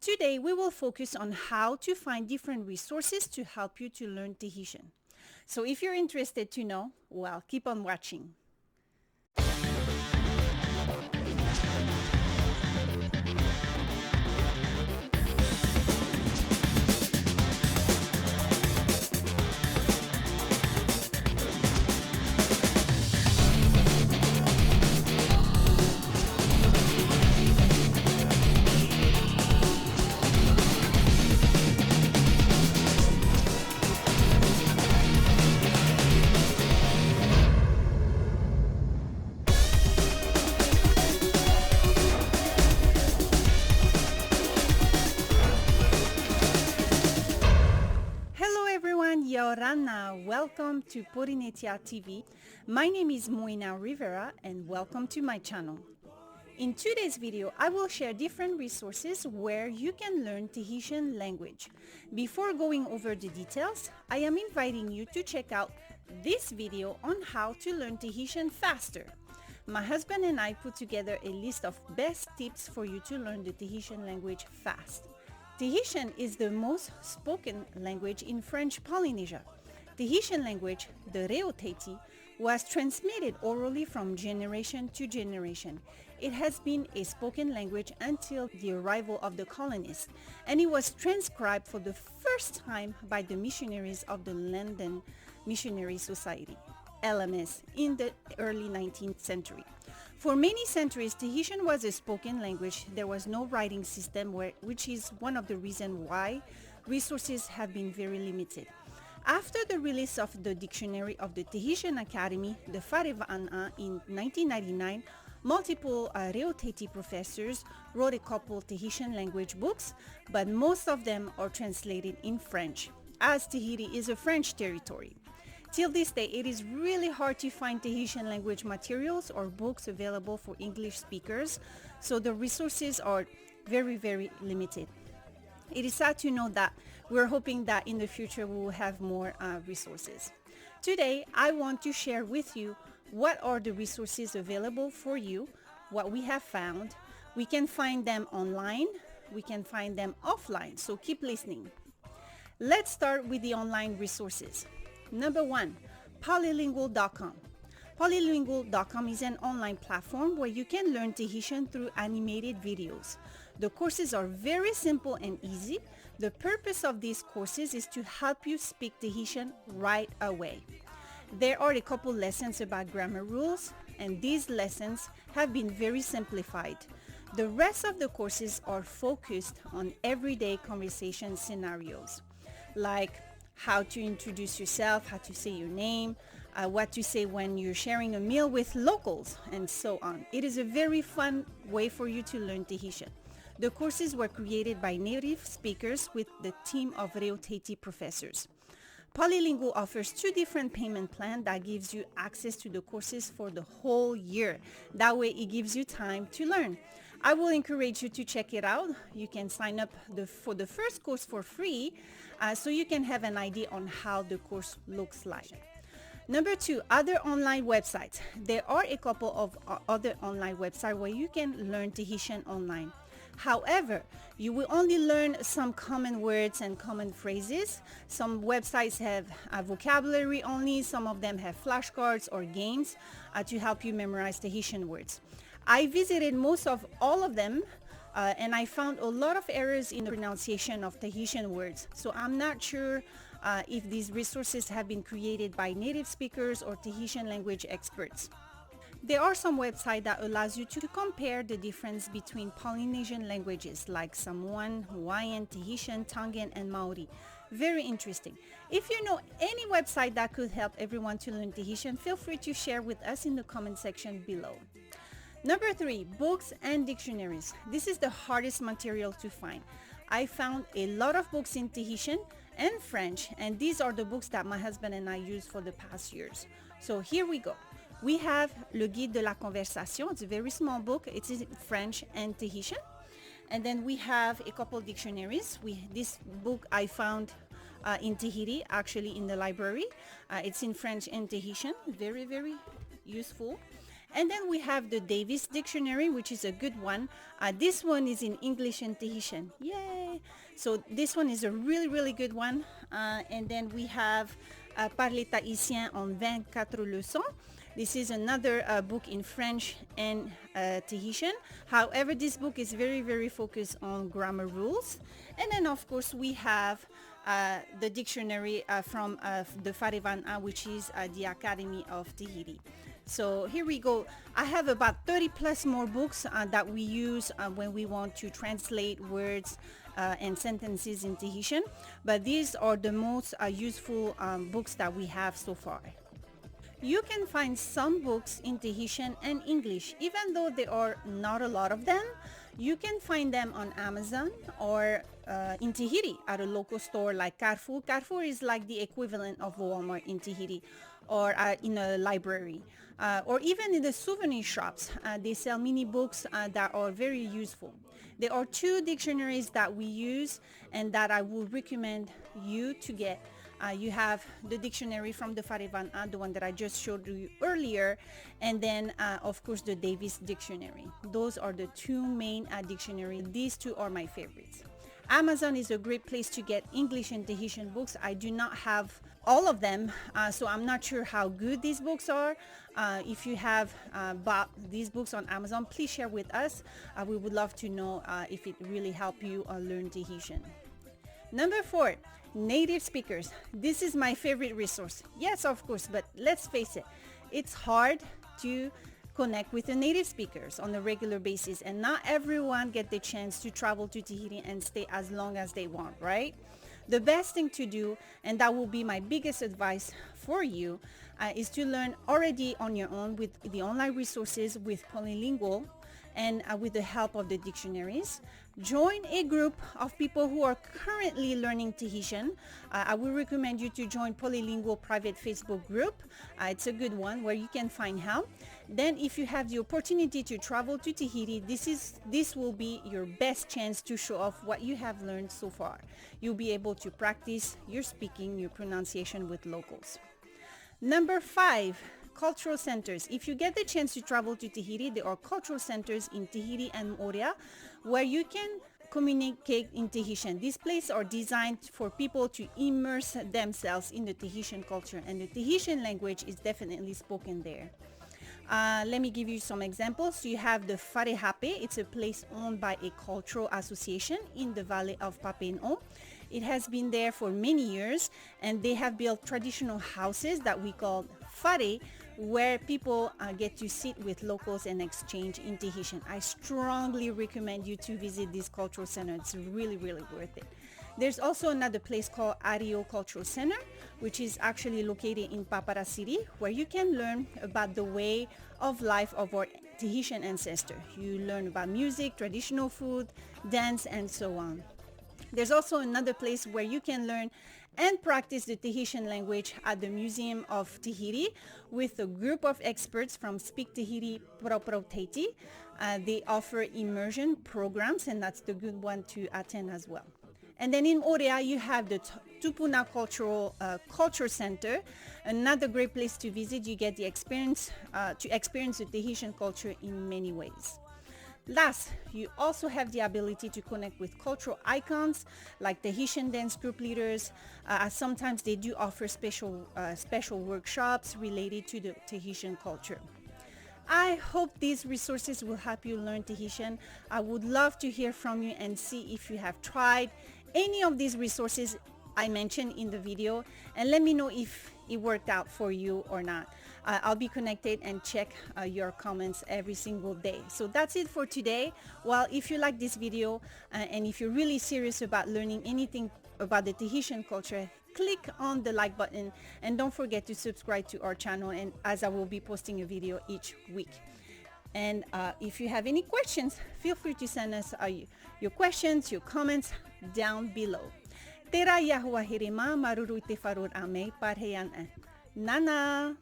Today we will focus on how to find different resources to help you to learn Tahitian. So if you're interested to know, well, keep on watching. Yorana, welcome to PORINETIA TV. My name is Moenau Rivera and welcome to my channel. In today's video, I will share different resources where you can learn Tahitian language. Before going over the details, I am inviting you to check out this video on how to learn Tahitian faster. My husband and I put together a list of best tips for you to learn the Tahitian language fast. Tahitian is the most spoken language in French Polynesia. Tahitian language, the Reo Tahiti, was transmitted orally from generation to generation. It has been a spoken language until the arrival of the colonists, and it was transcribed for the first time by the missionaries of the London Missionary Society, LMS, in the early 19th century. For many centuries, Tahitian was a spoken language. There was no writing system, which is one of the reasons why resources have been very limited. After the release of the Dictionary of the Tahitian Academie, the Wharewa'ana, in 1999, multiple Reo Tahiti professors wrote a couple Tahitian language books, but most of them are translated in French, as Tahiti is a French territory. Till this day, it is really hard to find Tahitian language materials or books available for English speakers, so the resources are very, very limited. It is sad to know that we're hoping that in the future we will have more resources. Today, I want to share with you what are the resources available for you, what we have found. We can find them online, we can find them offline, so keep listening. Let's start with the online resources. Number 1, POLY-LINGUAL.com. POLY-LINGUAL.com is an online platform where you can learn Tahitian through animated videos. The courses are very simple and easy. The purpose of these courses is to help you speak Tahitian right away. There are a couple lessons about grammar rules, and these lessons have been very simplified. The rest of the courses are focused on everyday conversation scenarios, like how to introduce yourself, how to say your name, what to say when you're sharing a meal with locals, and so on. It is a very fun way for you to learn Tahitian. The courses were created by native speakers with the team of Reo Tahiti professors. POLY-LINGUAL offers 2 different payment plans that gives you access to the courses for the whole year. That way it gives you time to learn. I will encourage you to check it out. You can sign up for the first course for free, so you can have an idea on how the course looks like. Number 2, other online websites. There are a couple of other online websites where you can learn Tahitian online. However, you will only learn some common words and common phrases. Some websites have vocabulary only. Some of them have flashcards or games to help you memorize Tahitian words. I visited most of all of them, and I found a lot of errors in the pronunciation of Tahitian words. So I'm not sure if these resources have been created by native speakers or Tahitian language experts. There are some websites that allows you to compare the difference between Polynesian languages like Samoan, Hawaiian, Tahitian, Tongan, and Maori. Very interesting. If you know any website that could help everyone to learn Tahitian, feel free to share with us in the comment section below. Number 3, books and dictionaries. This is the hardest material to find. I found a lot of books in Tahitian and French, and these are the books that my husband and I used for the past years. So here we go. We have Le Guide de la Conversation. It's a very small book. It's in French and Tahitian. And then we have a couple dictionaries. This book I found in Tahiti, actually in the library. It's in French and Tahitian. Very, very useful. And then we have the Davis Dictionary, which is a good one. This one is in English and Tahitian. Yay! So this one is a really, really good one. And then we have Parler Tahitien en 24 leçons. This is another book in French and Tahitian. However, this book is very, very focused on grammar rules. And then, of course, we have the dictionary from the Farevana, which is the Academie of Tahiti. So here we go. I have about 30 plus more books that we use when we want to translate words and sentences in Tahitian. But these are the most useful books that we have so far. You can find some books in Tahitian and English, even though there are not a lot of them. You can find them on Amazon or in Tahiti at a local store like Carrefour. Carrefour is like the equivalent of Walmart in Tahiti, or in a library. Or even in the souvenir shops. They sell mini books that are very useful. There are two dictionaries that we use and that I would recommend you to get. You have the dictionary from the Farevana, the one that I just showed you earlier, and then of course the Davis Dictionary. Those are the two main dictionaries. These two are my favorites. Amazon is a great place to get English and Tahitian books. I do not have all of them, so I'm not sure how good these books are. If you have bought these books on Amazon, please share with us. We would love to know if it really helped you learn Tahitian. Number 4, native speakers. This is my favorite resource. Yes, of course, but let's face it, it's hard to connect with the native speakers on a regular basis, and not everyone get the chance to travel to Tahiti and stay as long as they want, right? The best thing to do, and that will be my biggest advice for you, is to learn already on your own with the online resources with POLY-LINGUAL and with the help of the dictionaries. Join a group of people who are currently learning Tahitian. I would recommend you to join POLY-LINGUAL private Facebook group. It's a good one where you can find help. Then if you have the opportunity to travel to Tahiti, this will be your best chance to show off what you have learned so far. You'll be able to practice your speaking, your pronunciation with locals. Number 5, cultural centers. If you get the chance to travel to Tahiti, there are cultural centers in Tahiti and Moorea where you can communicate in Tahitian. These places are designed for people to immerse themselves in the Tahitian culture, and the Tahitian language is definitely spoken there. Let me give you some examples. You have the HAPE. It's a place owned by a cultural association in the valley of Papenoo. It has been there for many years, and they have built traditional houses that we call whare, where people get to sit with locals and exchange in Tahitian. I strongly recommend you to visit this cultural center. It's really, really worth it. There's also another place called Reo Cultural Center, which is actually located in Papara City, where you can learn about the way of life of our Tahitian ancestors. You learn about music, traditional food, dance, and so on. There's also another place where you can learn and practice the Tahitian language at the Museum of Tahiti with a group of experts from Speak Tahiti Pro Tahiti. They offer immersion programs, and that's the good one to attend as well. And then in Moorea, you have the TUPUNA Culture Center, another great place to visit. You get the experience to experience the Tahitian culture in many ways. Last, you also have the ability to connect with cultural icons like Tahitian dance group leaders. Sometimes they do offer special workshops related to the Tahitian culture. I hope these resources will help you learn Tahitian. I would love to hear from you and see if you have tried any of these resources I mentioned in the video, and let me know if it worked out for you or not. I'll be connected and check your comments every single day. So that's it for today. Well, if you like this video and if you're really serious about learning anything about the Tahitian culture, click on the like button and don't forget to subscribe to our channel, and as I will be posting a video each week. And if you have any questions, feel free to send us your questions, your comments down below. Tera Yahuwah Hirima Maruru Te Farur Ame Parheyan. Nana.